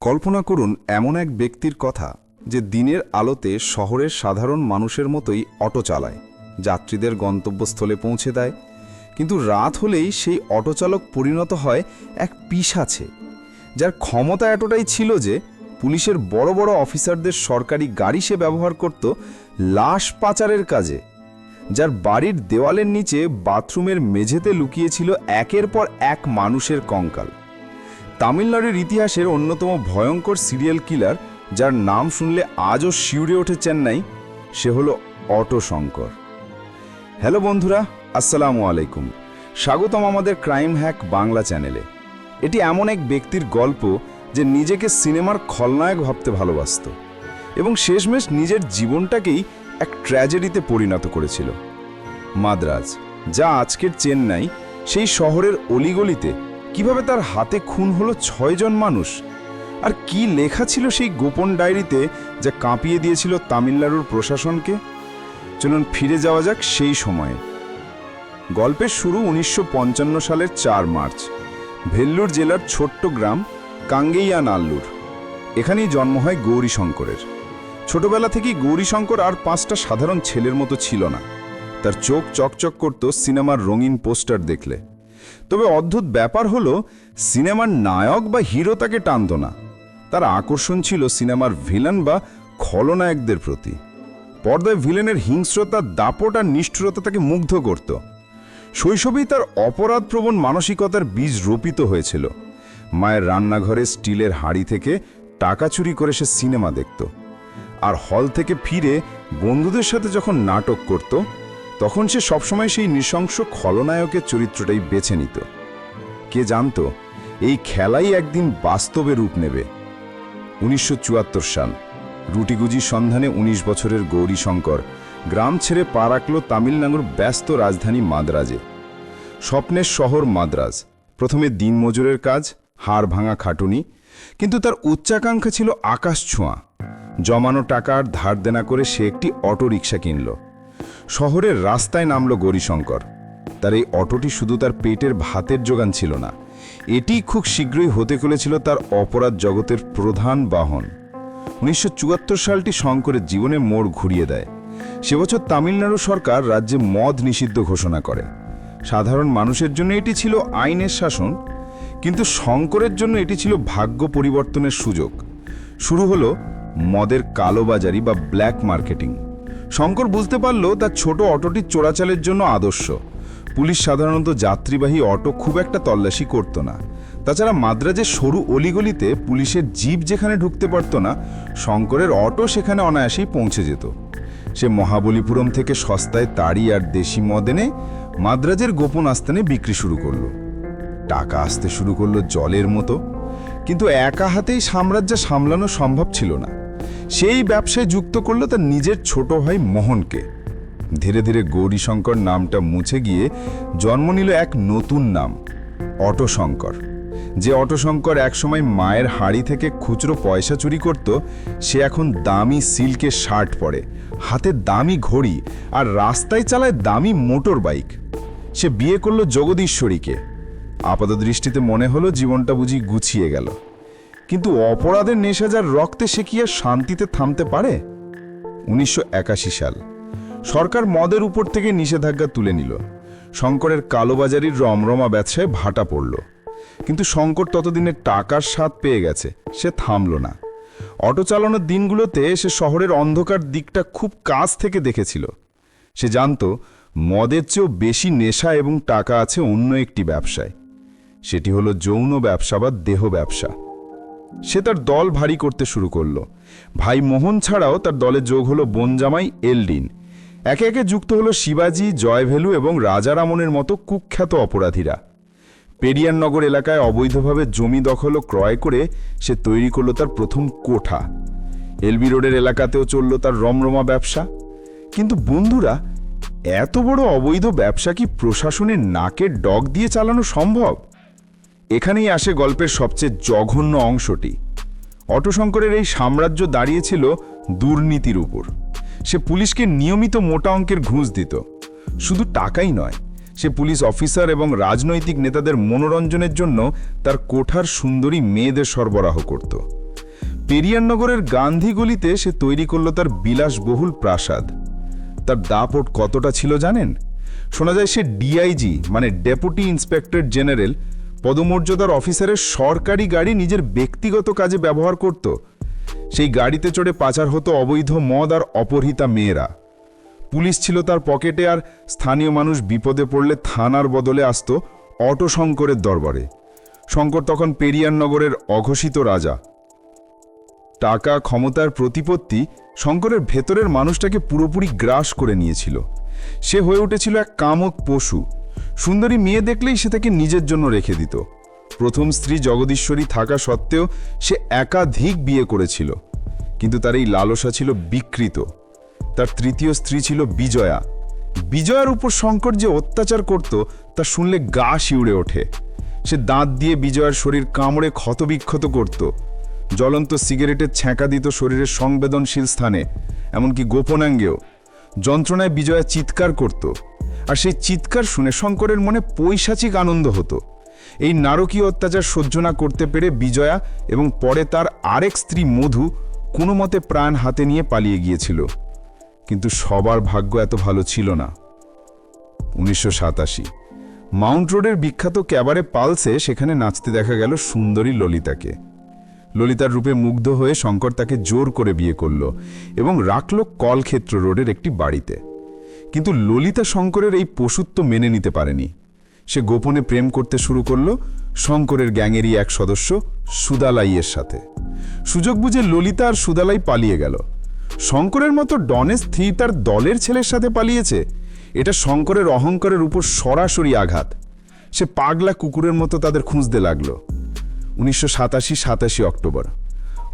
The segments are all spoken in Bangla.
কল্পনা করুন এমন এক ব্যক্তির কথা যে দিনের আলোতে শহরের সাধারণ মানুষের মতোই অটো চালায়, যাত্রীদের গন্তব্যস্থলে পৌঁছে দেয়, কিন্তু রাত হলেই সেই অটোচালক পরিণত হয় এক পিশাচে, যার ক্ষমতা এতটাই ছিল যে পুলিশের বড় বড় অফিসারদের সরকারি গাড়ি সে ব্যবহার করত লাশ পাচারের কাজে, যার বাড়ির দেওয়ালের নিচে বাথরুমের মেঝেতে লুকিয়েছিল একের পর এক মানুষের কঙ্কাল। তামিলনাড়ুর ইতিহাসের অন্যতম ভয়ঙ্কর সিরিয়াল কিলার, যার নাম শুনলে আজও শিউরে ওঠে চেন্নাই, সে হলো অটো শঙ্কর। হ্যালো বন্ধুরা, আসসালামু আলাইকুম। স্বাগতম আমাদের ক্রাইম হ্যাক বাংলা চ্যানেলে। এটি এমন এক ব্যক্তির গল্প যে নিজেকে সিনেমার খলনায়ক ভাবতে ভালোবাসত এবং শেষমেশ নিজের জীবনটাকেই এক ট্র্যাজেডিতে পরিণত করেছিল। মাদ্রাজ, যা আজকের চেন্নাই, সেই শহরের অলিগলিতে কিভাবে তার হাতে খুন হলো 6 জন মানুষ, আর কি লেখা ছিল সেই গোপন ডায়েরিতে যা কাঁপিয়ে দিয়েছিল তামিলনাড়ুর প্রশাসনকে। চলুন ফিরে যাওয়া যাক সেই সময়ে। গল্পের শুরু 1955 সালের 4 মার্চ, ভেল্লুর জেলার ছোট্ট গ্রাম কাঙ্গেইয়ানাল্লুর। এখানেই জন্ম হয় গৌরীশঙ্করের। ছোটবেলা থেকেই গৌরীশঙ্কর আর 5টা সাধারণ ছেলের মতো ছিল না। তার চোখ চকচক করত সিনেমার রঙিন পোস্টার দেখলে। তবে অদ্ভুত ব্যাপার হলো, সিনেমার নায়ক বা হিরো তাকে টানত না। তার আকর্ষণ ছিল সিনেমার ভিলেন বা খলনায়কদের প্রতি। পর্দায় ভিলেনের হিংস্রতা, দাপট আর নিষ্ঠুরতা তাকে মুগ্ধ করত। শৈশবেই তার অপরাধপ্রবণ মানসিকতার বীজ রোপিত হয়েছিল। মায়ের রান্নাঘরে স্টিলের হাঁড়ি থেকে টাকা চুরি করে সে সিনেমা দেখত, আর হল থেকে ফিরে বন্ধুদের সাথে যখন নাটক করত, তখন সে সবসময় সেই নৃশংস খলনায়কের চরিত্রটাই বেছে নিত। কে জানত এই খেলাই একদিন বাস্তবে রূপ নেবে। 1974 সাল, রুটিগুজির সন্ধানে 19 বছরের গৌরীশঙ্কর গ্রাম ছেড়ে পা রাখল তামিলনাড়ুর ব্যস্ত রাজধানী মাদ্রাজে। স্বপ্নের শহর মাদ্রাজ। প্রথমে দিনমজুরের কাজ, হাড় ভাঙা খাটুনি, কিন্তু তার উচ্চাকাঙ্ক্ষা ছিল আকাশ ছোঁয়া। জমানো টাকার ধার দেনা করে সে একটি অটো রিক্সা কিনল। শহরের রাস্তায় নামল গৌরীশঙ্কর। তার এই অটোটি শুধু তার পেটের ভাতের জোগান ছিল না, এটি খুব শীঘ্রই হতে চলেছিল তার অপরাধ জগতের প্রধান বাহন। 1974 সালটি শঙ্করের জীবনে মোড় ঘুরিয়ে দেয়। সে বছর তামিলনাড়ু সরকার রাজ্যে মদ নিষিদ্ধ ঘোষণা করে। সাধারণ মানুষের জন্য এটি ছিল আইনের শাসন, কিন্তু শঙ্করের জন্য এটি ছিল ভাগ্য পরিবর্তনের সুযোগ। শুরু হলো মদের কালোবাজারি বা ব্ল্যাক মার্কেটিং। শঙ্কর বুঝতে পারল তার ছোট অটোটি চোরাচালের জন্য আদর্শ। পুলিশ সাধারণত যাত্রীবাহী অটো খুব একটা তল্লাশি করত না। তাছাড়া মাদ্রাজের সরু অলিগলিতে পুলিশের জিপ যেখানে ঢুকতে পারত না, শঙ্করের অটো সেখানে অনায়াসেই পৌঁছে যেত। সে মহাবলীপুরম থেকে সস্তায় তাড়ি আর দেশি মদ এনে মাদ্রাজের গোপন আস্তানে বিক্রি শুরু করল। টাকা আসতে শুরু করলো জলের মতো, কিন্তু একা হাতেই সাম্রাজ্য সামলানো সম্ভব ছিল না। সেই ব্যবসায় যুক্ত করল তার নিজের ছোট ভাই মোহনকে। ধীরে ধীরে গৌরীশঙ্কর নামটা মুছে গিয়ে জন্ম নিল এক নতুন নাম, অটো শঙ্কর। যে অটো শঙ্কর একসময় মায়ের হাড়ি থেকে খুচরো পয়সা চুরি করত, সে এখন দামি সিল্কের শার্ট পরে, হাতে দামি ঘড়ি, আর রাস্তায় চালায় দামি মোটর বাইক। সে বিয়ে করল জগদীশ্বরীকে। আপাত দৃষ্টিতে মনে হলো জীবনটা বুঝি গুছিয়ে গেল, কিন্তু অপরাধের নেশা যার রক্তে, সে কি আর শান্তিতে থামতে পারে? 1981 সাল, সরকার মদের উপর থেকে নিষেধাজ্ঞা তুলে নিল। শঙ্করের কালোবাজারির রমরমা ব্যবসায় ভাটা পড়ল, কিন্তু শঙ্কর ততদিনে টাকার স্বাদ পেয়ে গেছে। সে থামল না। অটো চালানোর দিনগুলোতে সে শহরের অন্ধকার দিকটা খুব কাছ থেকে দেখেছিল। সে জানত মদের চেয়েও বেশি নেশা এবং টাকা আছে অন্য একটি ব্যবসায়। সেটি হলো যৌন ব্যবসা বা দেহ ব্যবসা। সে তার দল ভারী করতে শুরু করল। ভাই মোহন ছাড়াও তার দলে যোগ হলো বোনজামাই এলডিন। একে একে যুক্ত হলো শিবাজি, জয়ভেলু এবং রাজারামনের মতো কুখ্যাত অপরাধীরা। পেরিয়ারনগর এলাকায় অবৈধভাবে জমি দখল ও ক্রয় করে সে তৈরি করল তার প্রথম কোঠা। এলবি রোডের এলাকাতেও চলল তার রমরমা ব্যবসা। কিন্তু বন্ধুরা, এত বড় অবৈধ ব্যবসা কি প্রশাসনের নাকের ডগ দিয়ে চালানো সম্ভব? এখানেই আসে গল্পের সবচেয়ে জঘন্য অংশটি। অটো শঙ্করের এই সাম্রাজ্য দাঁড়িয়েছিল দুর্নীতির উপর। সে পুলিশকে নিয়মিত মোটা অঙ্কের ঘুষ দিত। শুধু টাকাই নয়, সে পুলিশ অফিসার এবং রাজনৈতিক নেতাদের মনোরঞ্জনের জন্য তার কোঠার সুন্দরী মেয়েদের সরবরাহ করত। পেরিয়ারনগরের গান্ধী গলিতে সে তৈরি করল তার বিলাসবহুল প্রাসাদ। তার দাপট কতটা ছিল জানেন? শোনা যায় সে ডিআইজি মানে ডেপুটি ইন্সপেক্টর জেনারেল পদমর্যাদার অফিসারের সরকারি গাড়ি নিজের ব্যক্তিগত কাজে ব্যবহার করত। সেই গাড়িতে চড়ে পাচার হতো অবৈধ মদ আর অপহৃতা মেয়েরা। পুলিশ ছিল তার পকেটে, আর স্থানীয় মানুষ বিপদে পড়লে থানার বদলে আসত অটো শঙ্করের দরবারে। শঙ্কর তখন পেরিয়ারনগরের অঘোষিত রাজা। টাকা, ক্ষমতার প্রতিপত্তি শঙ্করের ভেতরের মানুষটাকে পুরোপুরি গ্রাস করে নিয়েছিল। সে হয়ে উঠেছিল এক কামক পশু। সুন্দরী মেয়ে দেখলেই সে তাকে নিজের জন্য রেখে দিত। প্রথম স্ত্রী জগদীশ্বরী থাকা সত্ত্বেও সে একাধিক বিয়ে করেছিল, কিন্তু তার এই লালসা ছিল বিকৃত। তার তৃতীয় স্ত্রী ছিল বিজয়া। বিজয়ার উপর শঙ্কর যে অত্যাচার করত তা শুনলে গা শিউড়ে ওঠে। সে দাঁত দিয়ে বিজয়ার শরীর কামড়ে ক্ষতবিক্ষত করত, জ্বলন্ত সিগারেটের ছ্যাঁকা দিত শরীরের সংবেদনশীল স্থানে, এমনকি গোপনাঙ্গেও। যন্ত্রণায় বিজয়া চিৎকার করত, আর সেই চিৎকার শুনে শঙ্করের মনে পৈশাচিক আনন্দ হতো। এই নারকীয় অত্যাচার সহ্য না করতে পেরে বিজয়া এবং পরে তার আরেক স্ত্রী মধু কোনো মতে প্রাণ হাতে নিয়ে পালিয়ে গিয়েছিল। কিন্তু সবার ভাগ্য এত ভালো ছিল না। 1987 মাউন্ট রোডের বিখ্যাত ক্যাবারে পালসে সেখানে নাচতে দেখা গেল সুন্দরী ললিতাকে। ললিতার রূপে মুগ্ধ হয়ে শঙ্কর তাকে জোর করে বিয়ে করল এবং রাখল কলক্ষেত্র রোডের একটি বাড়িতে। কিন্তু ললিতা শঙ্করের এই পশুত্ব মেনে নিতে পারেনি। সে গোপনে প্রেম করতে শুরু করল শঙ্করের গ্যাংয়েরই এক সদস্য সুদালাইয়ের সাথে। সুযোগ বুঝে ললিতা আর সুদালাই পালিয়ে গেল। শঙ্করের মতো ডনের স্ত্রী তার দলের ছেলের সাথে পালিয়েছে, এটা শঙ্করের অহংকারের উপর সরাসরি আঘাত। সে পাগলা কুকুরের মতো তাদের খুঁজতে লাগলো। 1987 অক্টোবর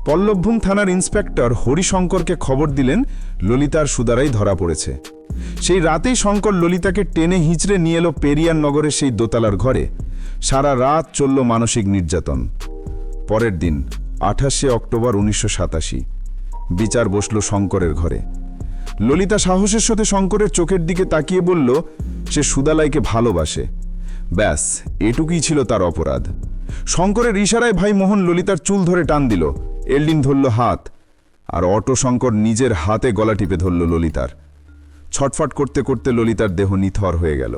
পল্লবভূম থানার ইন্সপেক্টর হরিশঙ্করকে খবর দিলেন ললিতা আর সুদারাই ধরা পড়েছে। সেই রাতেই শঙ্কর ললিতাকে টেনে হিঁচড়ে নিয়ে এলো পেরিয়ারনগরের সেই দোতলার ঘরে। সারা রাত চলল মানসিক নির্যাতন। পরের দিন 28 অক্টোবর 1987 বিচার বসল শঙ্করের ঘরে। ললিতা সাহসের সাথে শঙ্করের চোখের দিকে তাকিয়ে বলল সে সুদালাইকে ভালোবাসে। ব্যাস, এটুকুই ছিল তার অপরাধ। শঙ্করের ইশারায় ভাই মোহন ললিতার চুল ধরে টান দিল, এলডিন ধরল হাত, আর অটো শঙ্কর নিজের হাতে গলা টিপে ধরল ললিতার। ছটফট করতে করতে ললিতার দেহ নিথর হয়ে গেল।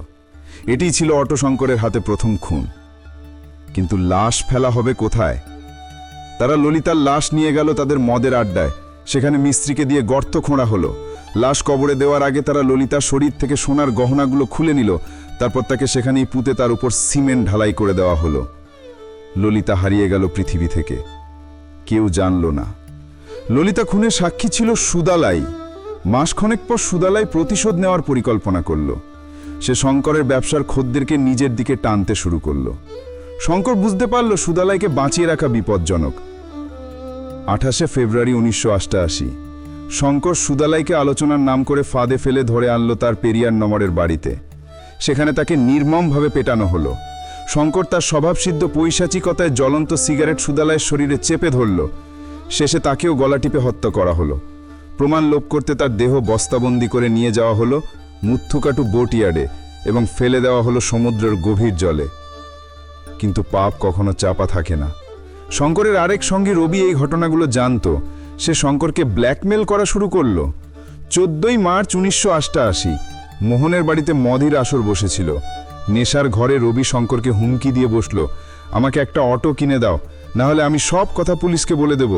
এটিই ছিল অটো শঙ্করের হাতে প্রথম খুন। কিন্তু লাশ ফেলা হবে কোথায়? তারা ললিতার লাশ নিয়ে গেল তাদের মদের আড্ডায়। সেখানে মিস্ত্রিকে দিয়ে গর্ত খোঁড়া হলো। লাশ কবরে দেওয়ার আগে তারা ললিতার শরীর থেকে সোনার গহনাগুলো খুলে নিল। তারপর তাকে সেখানেই পুঁতে তার উপর সিমেন্ট ঢালাই করে দেওয়া হলো। ললিতা হারিয়ে গেল পৃথিবী থেকে, কেউ জানল না। ললিতা খুনের সাক্ষী ছিল সুদালাই। মাসখানেক পর সুদালাই প্রতিশোধ নেওয়ার পরিকল্পনা করল। সে শঙ্করের ব্যবসার খদ্দেরকে নিজের দিকে টানতে শুরু করল। শঙ্কর বুঝতে পারল সুদালাইকে বাঁচিয়ে রাখা বিপজ্জনক। 28 ফেব্রুয়ারি 1988 শঙ্কর সুদালাইকে আলোচনার নাম করে ফাঁদে ফেলে ধরে আনল তার পেরিয়ারনগরের বাড়িতে। সেখানে তাকে নির্মমভাবে পেটানো হলো। শঙ্কর তার স্বভাবসিদ্ধ পৈশাচিকতায় জ্বলন্ত সিগারেট সুদালাইয়ের শরীরে চেপে ধরল। শেষে তাকেও গলা টিপে হত্যা করা হলো। প্রমাণ লোপ করতে তার দেহ বস্তাবন্দি করে নিয়ে যাওয়া হলো মুথুকাটু বোটইয়ার্ডে এবং ফেলে দেওয়া হলো সমুদ্রের গভীর জলে। কিন্তু পাপ কখনো চাপা থাকে না। শঙ্করের আরেক সঙ্গী রবি এই ঘটনাগুলো জানত। সে শঙ্করকে ব্ল্যাকমেল করা শুরু করল। 14 মার্চ 1988 মোহনের বাড়িতে মদির আসর বসেছিল। নেশার ঘরে রবি শঙ্করকে হুমকি দিয়ে বসল, আমাকে একটা অটো কিনে দাও, না হলে আমি সব কথা পুলিশকে বলে দেব।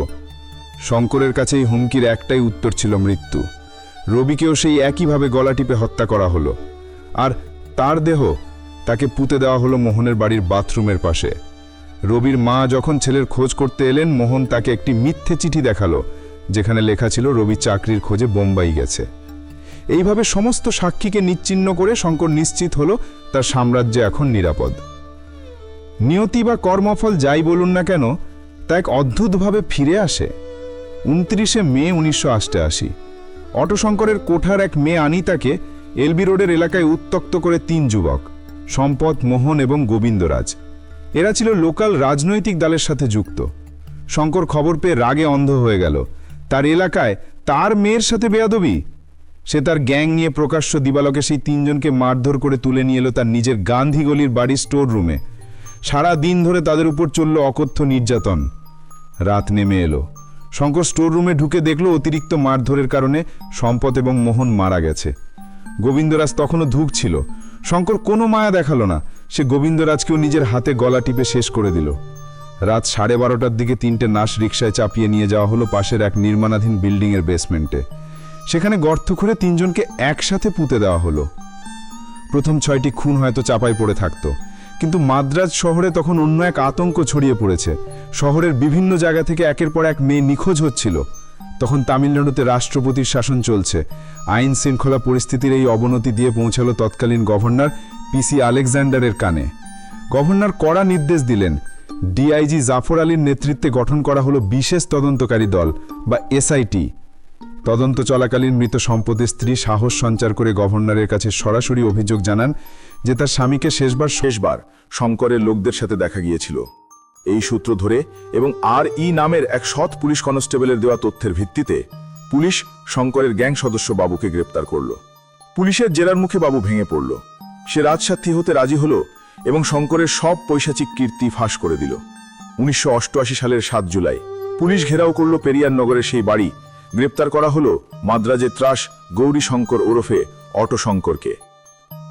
শঙ্করের কাছে এই হুমকির একটাই উত্তর ছিল মৃত্যু। রবিকেও সেই একইভাবে গলা টিপে হত্যা করা হলো, আর তার দেহ তাকে পুঁতে দেওয়া হলো মোহনের বাড়ির বাথরুমের পাশে। রবির মা যখন ছেলের খোঁজ করতে এলেন, মোহন তাকে একটি মিথ্যে চিঠি দেখালো, যেখানে লেখা ছিল রবি চাকরির খোঁজে বোম্বাই গেছে। এইভাবে সমস্ত সাক্ষীকে নিশ্চিহ্ন করে শঙ্কর নিশ্চিত হলো তার সাম্রাজ্য এখন নিরাপদ। নিয়তি বা কর্মফল যাই বলুন না কেন, তা এক অদ্ভুতভাবে ফিরে আসে। 29 মে 1988 অটো শঙ্করের কোঠার এক মেয়ে আনিতাকে এলবি রোডের এলাকায় উত্ত্যক্ত করে 3 যুবক, সম্পদ, মোহন এবং গোবিন্দরাজ। এরা ছিল লোকাল রাজনৈতিক দলের সাথে যুক্ত। শঙ্কর খবর পেয়ে রাগে অন্ধ হয়ে গেল। তার এলাকায় তার মেয়ের সাথে বেয়াদবি! সে তার গ্যাং নিয়ে প্রকাশ্য দিবালোকে সেই 3 জনকে মারধর করে তুলে নিয়ে এলো তার নিজের গান্ধী গলির বাড়ির স্টোর রুমে। সারা দিন ধরে তাদের উপর চলল অকথ্য নির্যাতন। রাত নেমে এলো। শঙ্কর স্টোর রুমে ঢুকে দেখল অতিরিক্ত মারধরের কারণে সম্পদ এবং মোহন মারা গেছে। গোবিন্দরাজ তখনও ধুঁকছিল। শঙ্কর কোনো মায়া দেখালো না, সে গোবিন্দরাজকেও নিজের হাতে গলা টিপে শেষ করে দিল। রাত 12:30টার দিকে 3টে নাশ রিকশায় চাপিয়ে নিয়ে যাওয়া হলো পাশের এক নির্মাণাধীন বিল্ডিংয়ের বেসমেন্টে। সেখানে গর্ত করে 3 জনকে একসাথে পুঁতে দেওয়া হলো। প্রথম 6টি খুন হয়তো চাপাই পড়ে থাকতো, কিন্তু মাদ্রাজ শহরে তখন অন্য এক আতঙ্ক ছড়িয়ে পড়েছে। শহরের বিভিন্ন জায়গা থেকে একের পর এক মেয়ে নিখোঁজ হচ্ছিল। তখন তামিলনাড়ুতে রাষ্ট্রপতির শাসন চলছে। আইন শৃঙ্খলা পরিস্থিতির এই অবনতি দিয়ে পৌঁছালো তৎকালীন গভর্নর পিসি আলেকজান্ডারের কানে। গভর্নর কড়া নির্দেশ দিলেন। ডিআইজি জাফর আলীর নেতৃত্বে গঠন করা হলো বিশেষ তদন্তকারী দল বা এসআইটি। তদন্ত চলাকালীন মৃত সম্পদের স্ত্রী সাহস সঞ্চার করে গভর্নরের কাছে সরাসরি অভিযোগ জানান যে তার স্বামীকে শেষবার শঙ্করের লোকদের সাথে দেখা গিয়েছিল। এই সূত্র ধরে এবং আর.ই নামের এক সৎ পুলিশ কনস্টেবলের দেওয়া তথ্যের ভিত্তিতে পুলিশ শঙ্করের গ্যাং সদস্য বাবুকে গ্রেপ্তার করল। পুলিশের জেরার মুখে বাবু ভেঙে পড়ল। সে রাজসাক্ষী হতে রাজি হলো এবং শঙ্করের সব পৈশাচিক কীর্তি ফাঁস করে দিল। 1988 সালের 7 জুলাই পুলিশ ঘেরাও করল পেরিয়ার নগরের সেই বাড়ি। গ্রেপ্তার করা হলো মাদ্রাজের ত্রাস গৌরী শঙ্কর ওরফে অটো শঙ্করকে।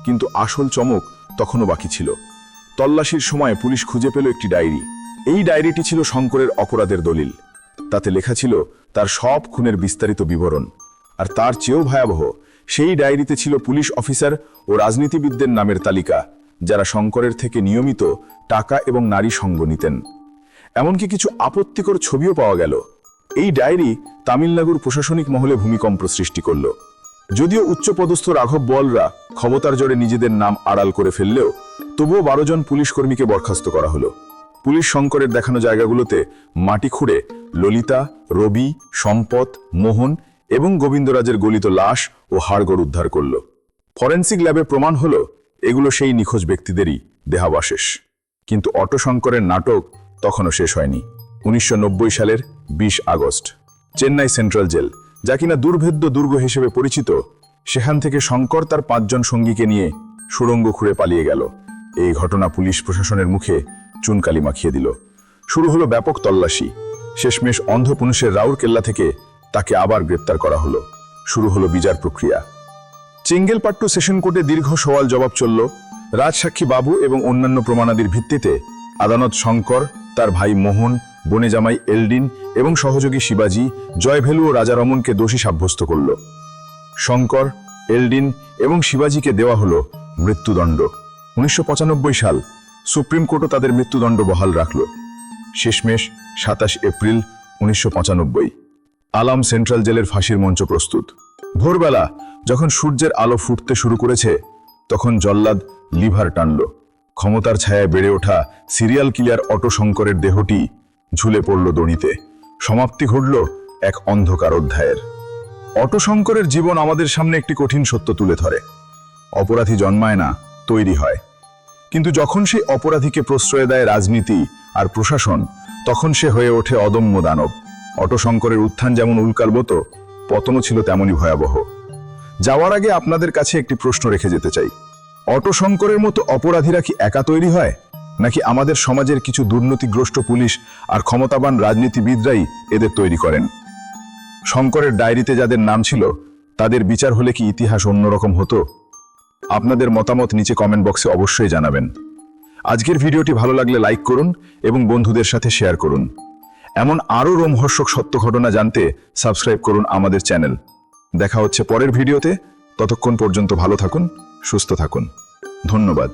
কিন্তু আসল চমক তখনও বাকি ছিল। তল্লাশির সময় পুলিশ খুঁজে পেল একটি ডায়েরি। এই ডায়েরিটি ছিল শঙ্করের অপরাধের দলিল। তাতে লেখা ছিল তার সব খুনের বিস্তারিত বিবরণ। আর তার চেয়েও ভয়াবহ, সেই ডায়েরিতে ছিল পুলিশ অফিসার ও রাজনীতিবিদদের নামের তালিকা, যারা শঙ্করের থেকে নিয়মিত টাকা এবং নারী সঙ্গ নিতেন। এমনকি কিছু আপত্তিকর ছবিও পাওয়া গেল। এই ডায়েরি তামিলনাড়ুর প্রশাসনিক মহলে ভূমিকম্প সৃষ্টি করল। যদিও উচ্চপদস্থ রাঘব বোয়ালরা ক্ষমতার জোরে নিজেদের নাম আড়াল করে ফেললেও তবুও 12 জন পুলিশ কর্মীকে বরখাস্ত করা হলো। পুলিশ শঙ্করের দেখানো জায়গাগুলোতে মাটি খুঁড়ে ললিতা, রবি, সম্পদ, মোহন এবং গোবিন্দরাজের গলিত লাশ ও হাড়গোড় উদ্ধার করল। ফরেন্সিক ল্যাবে প্রমাণ হলো এগুলো সেই নিখোঁজ ব্যক্তিদেরই দেহাবশেষ। কিন্তু অটো শঙ্করের নাটক তখনও শেষ হয়নি। 1990 সালের 20 আগস্ট চেন্নাই সেন্ট্রাল জেল, যা কিনা দুর্ভেদ্য দুর্গ হিসেবে পরিচিত, সেখান থেকে শঙ্কর তার 5 জন সঙ্গীকে নিয়ে সুড়ঙ্গ খুঁড়ে পালিয়ে গেল। এই ঘটনা পুলিশ প্রশাসনের মুখে চুনকালি মাখিয়ে দিল। শুরু হলো ব্যাপক তল্লাশি। শেষমেশ অন্ধ্রপ্রদেশের রাউরকেল্লা থেকে তাকে আবার গ্রেপ্তার করা হলো। শুরু হলো বিচার প্রক্রিয়া। চেঙ্গেলপাট্টু সেশন কোর্টে দীর্ঘ সওয়াল জবাব চলল। রাজসাক্ষী বাবু এবং অন্যান্য প্রমাণাদির ভিত্তিতে আদালত শঙ্কর, তার ভাই মোহন, বনে জামাই এলডিন এবং সহযোগী শিবাজি, জয়ভেলু ও রাজারমনকে দোষী সাব্যস্ত করল। শঙ্কর, এলডিন এবং শিবাজিকে দেওয়া হলো মৃত্যুদণ্ড। 1995 সাল সুপ্রিম কোর্টও তাদের মৃত্যুদণ্ড বহাল রাখল। শেষমেশ 27 এপ্রিল 1995 আলাম সেন্ট্রাল জেলের ফাঁসির মঞ্চ প্রস্তুত। ভোরবেলা যখন সূর্যের আলো ফুটতে শুরু করেছে, তখন জল্লাদ লিভার টানল। ক্ষমতার ছায়ায় বেড়ে ওঠা সিরিয়াল কিলার অটো শঙ্করের দেহটি ঝুলে পড়ল দড়িতে। সমাপ্তি ঘটল এক অন্ধকার অধ্যায়ের। অটো শঙ্করের জীবন আমাদের সামনে একটি কঠিন সত্য তুলে ধরে। অপরাধী জন্মায় না, তৈরি হয়। কিন্তু যখন সেই অপরাধীকে প্রশ্রয় দেয় রাজনীতি আর প্রশাসন, তখন সে হয়ে ওঠে অদম্য দানব। অটো শঙ্করের উত্থান যেমন উল্কালবত, পতনও ছিল তেমনই ভয়াবহ। যাওয়ার আগে আপনাদের কাছে একটি প্রশ্ন রেখে যেতে চাই। অটো শঙ্করের মতো অপরাধীরা কি একা তৈরি হয়, নাকি আমাদের সমাজের কিছু দুর্নীতিগ্রস্ত পুলিশ আর ক্ষমতাবান রাজনীতিবিদরাই এদের তৈরি করেন? শঙ্করের ডায়েরিতে যাদের নাম ছিল, তাদের বিচার হলে কি ইতিহাস অন্যরকম হতো? আপনাদের মতামত নিচে কমেন্ট বক্সে অবশ্যই জানাবেন। আজকের ভিডিওটি ভালো লাগলে লাইক করুন এবং বন্ধুদের সাথে শেয়ার করুন। এমন আরও রোমহর্ষক সত্য ঘটনা জানতে সাবস্ক্রাইব করুন আমাদের চ্যানেল। দেখা হচ্ছে পরের ভিডিওতে। ততক্ষণ পর্যন্ত ভালো থাকুন, সুস্থ থাকুন। ধন্যবাদ।